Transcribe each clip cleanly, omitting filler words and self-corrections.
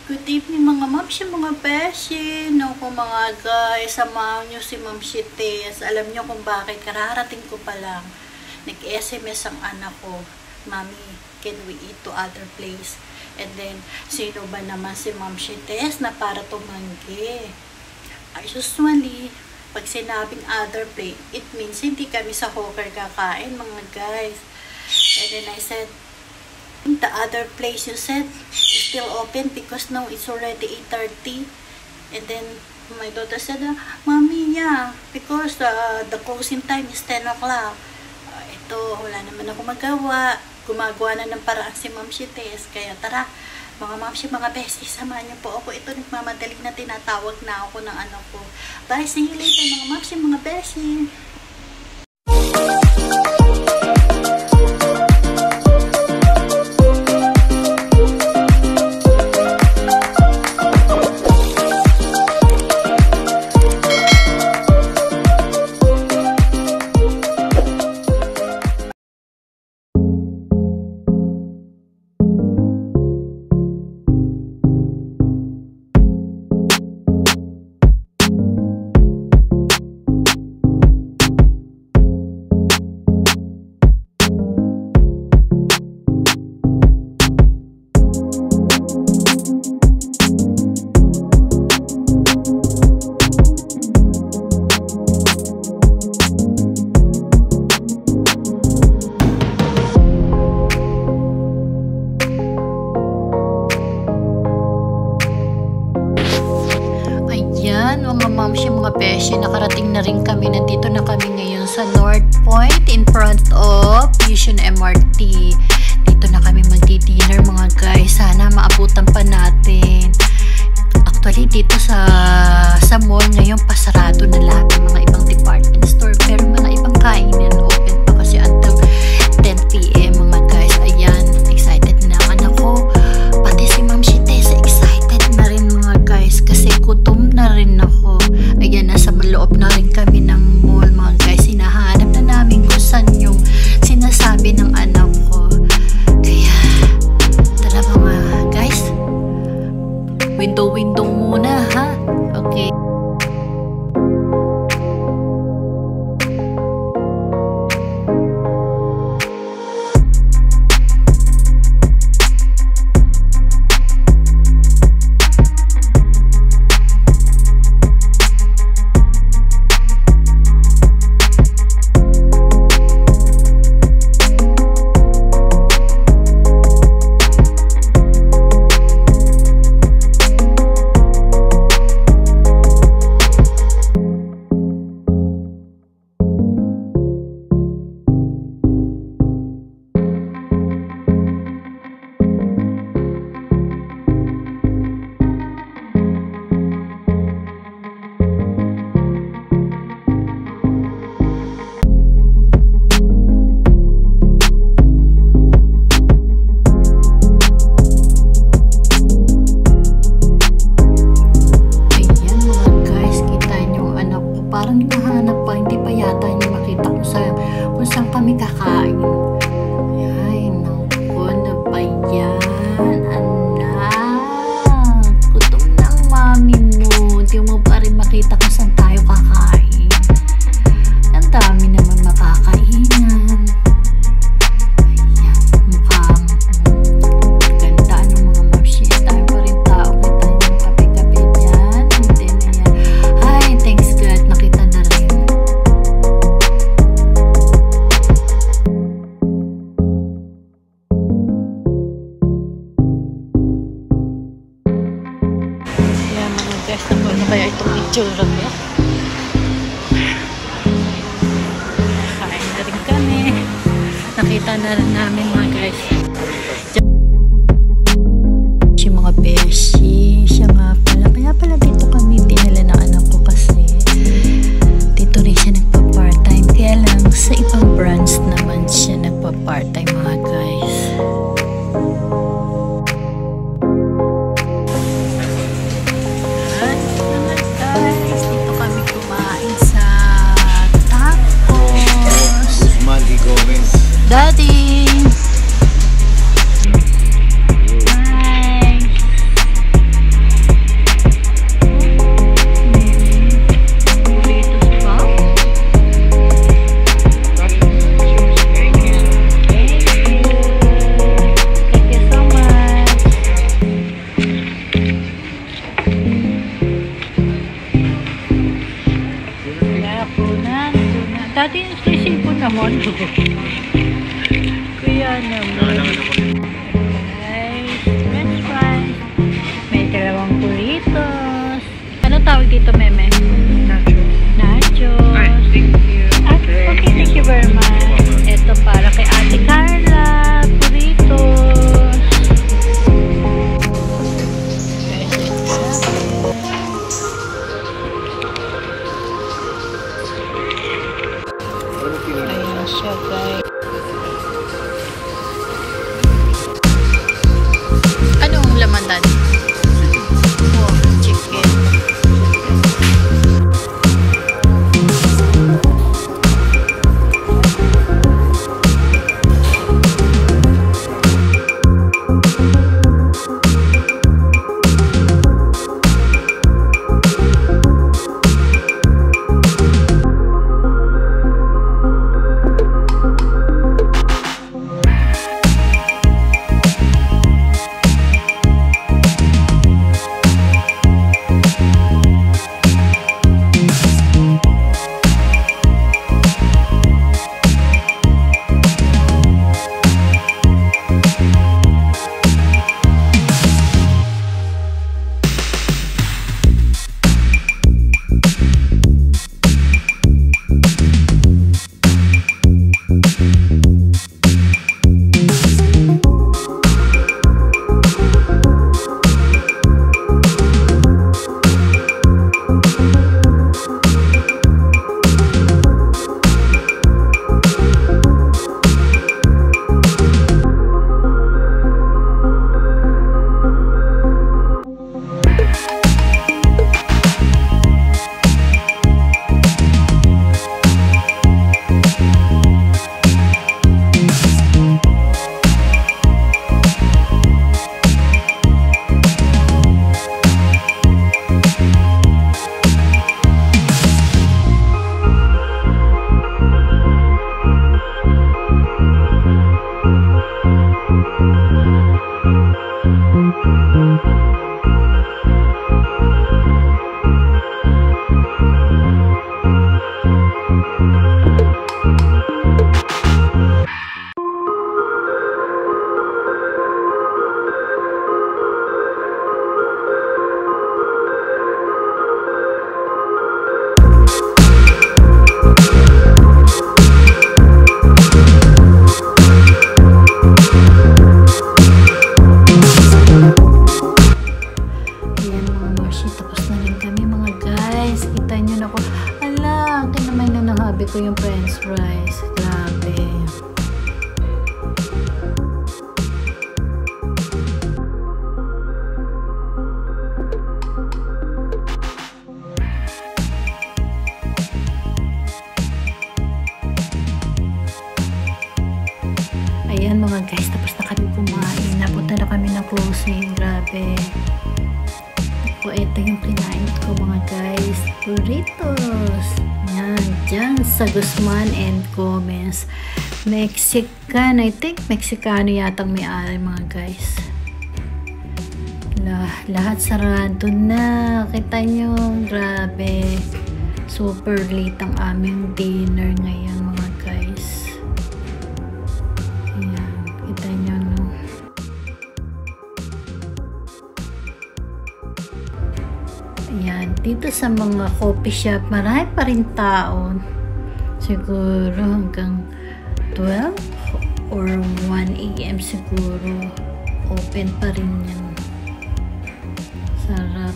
Good evening mga mamsi, mga beshi. Naku mga guys, samahan nyo si Ma'am Shites. Alam nyo kung bakit, kararating ko pa lang. Nag-SMS ang anak ko, Mami, can we eat to other place? And then, sino ba naman si Ma'am Shites na para tumanggi? Usually, pag sinabing other place, it means hindi kami sa hawker kakain mga guys. And then I said, the other place you said is still open because now it's already 8:30. And then my daughter said, Mommy, yeah, because the closing time is 10 o'clock. Ito, wala naman ako magawa. Gumagawa na ng paraan si Ma'am Shites. Kaya tara, mga mamsi, mga beses, samahan niyo po ako. Ito, nagmamadali na tinatawag na ako ng anak ko. Bye, see you later mga mamsi, mga beses. Mga mamsi, mga beshi, nakarating na rin kami. Nandito na kami ngayon sa North Point in front of Fusion MRT. Dito na kami magdi-dinner mga guys. Sana maabutan pa natin. Actually dito sa mall ngayon pasarado na lahat ng mga ibang department store, pero mga ibang kainan open pa kasi until 10 PM mga guys. Ayan, excited na ang anak ko, pati si Ma'am Shites excited na rin mga guys kasi gutom na rin ako. Ayan, nasa loob na rin kami ng mall mga guys. Hinahanap na namin kung saan yung sinasabi ng anak ko. Kaya tara mga guys, window muna ha. Okay. Parang nahanap pa, hindi pa yata niya makita kung saan kami kakain. Ay, naku, na ba yan, anak? Gutom ng mami mo. Hindi mo pa rin makita kung saan tayo kakain. Ang dami naman makakainan. Ayan, mukhang ganda ng mga mamsi. Tayo pa rin tao. Kita yung kape-kape dyan. Hindi na yan. Ay, thanks God. Nakita na rin. Kaya mga guys, ano kaya itong itsura niya? Kain na rin kami. Nakita na rin namin mga guys. Yung mga beshi, siya nga pala. Kaya pala dito kami dinala ng anak ko kasi dito rin siya nagpa-part-time. Kaya lang sa ibang branch naman siya nagpa-part-time mga guys. Dito kami kumain sa tacos. Daddy! Resibo naman. Kaya naman. Guys, french fries. May dalawang burritos. Ano tawag dito, Meme? Nachos. Nachos. Ay, thank you. Okay, thank you very much. Ito para kay Ate Carla. Burritos. Guys, ayan siya, guys. Anong laman dan? Oh, chicken. Ko yung french fries. Grabe. Ayan mga guys, tapos na kami kumain. Napunta na kami ng closing. Grabe. Ito yung kinain ko mga guys. Burritos. Yan. Dyan sa Guzman and Gomez. Mexican. I think Mexicano yatang may-ari mga guys. Lahat sarado na. Kita nyo. Grabe. Super late ang aming dinner ngayon mga guys. Ayan. Kita nyo no. Ayan, dito sa mga coffee shop, marami pa rin tao. Siguro hanggang 12 or 1 AM siguro. Open pa rin yan. Sarap.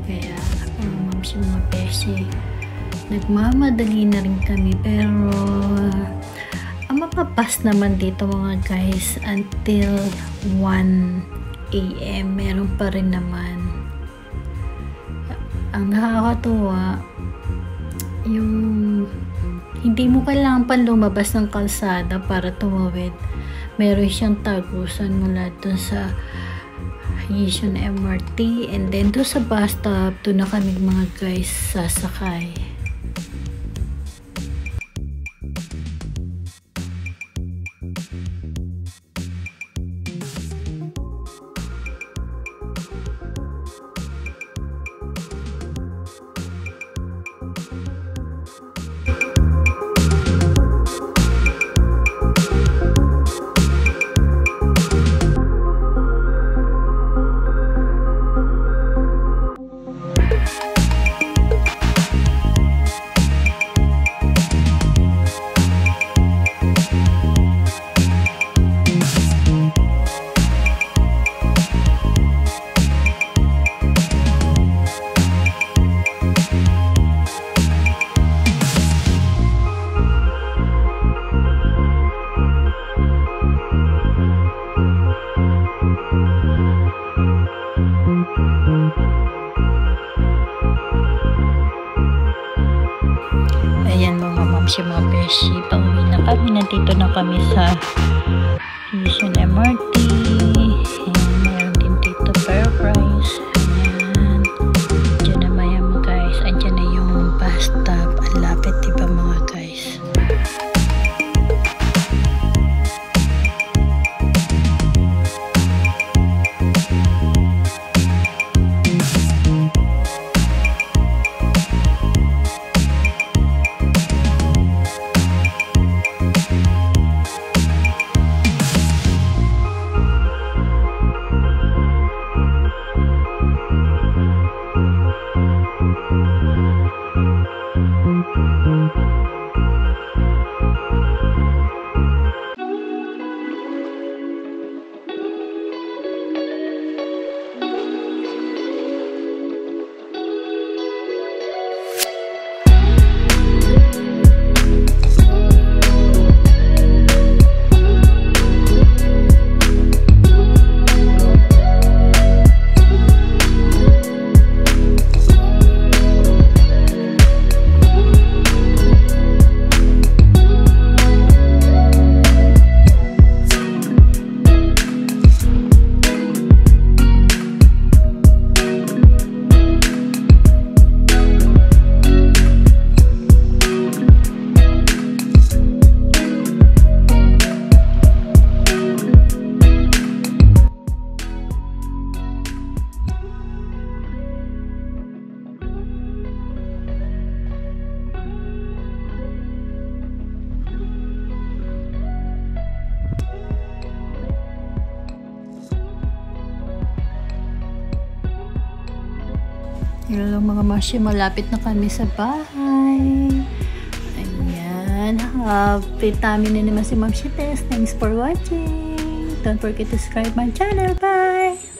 Kaya si mga beshi, nagmamadali na rin kami. Pero ang mapapas naman dito mga guys until 1 AM. Meron pa rin naman. Ang nakakatuwa, yung hindi mo kailangan pa lumabas ng kalsada para tumawid. Meron siyang tagusan mula dun sa Yishun MRT, and then dun sa bus stop, dun na kami mga guys sasakay. Mamshi mga beshi, pauwi na kami. Nandito na kami sa Asian MRT. And meron din dito Fairprice. Ayan. Diyan na maya mga guys. Andyan na yung bus stop. Ang lapit diba mga guys. Hello mga mashi, malapit na kami sa bahay. Ayan, happy tummy na naman si Ma'am Shites. Thanks for watching. Don't forget to subscribe my channel. Bye!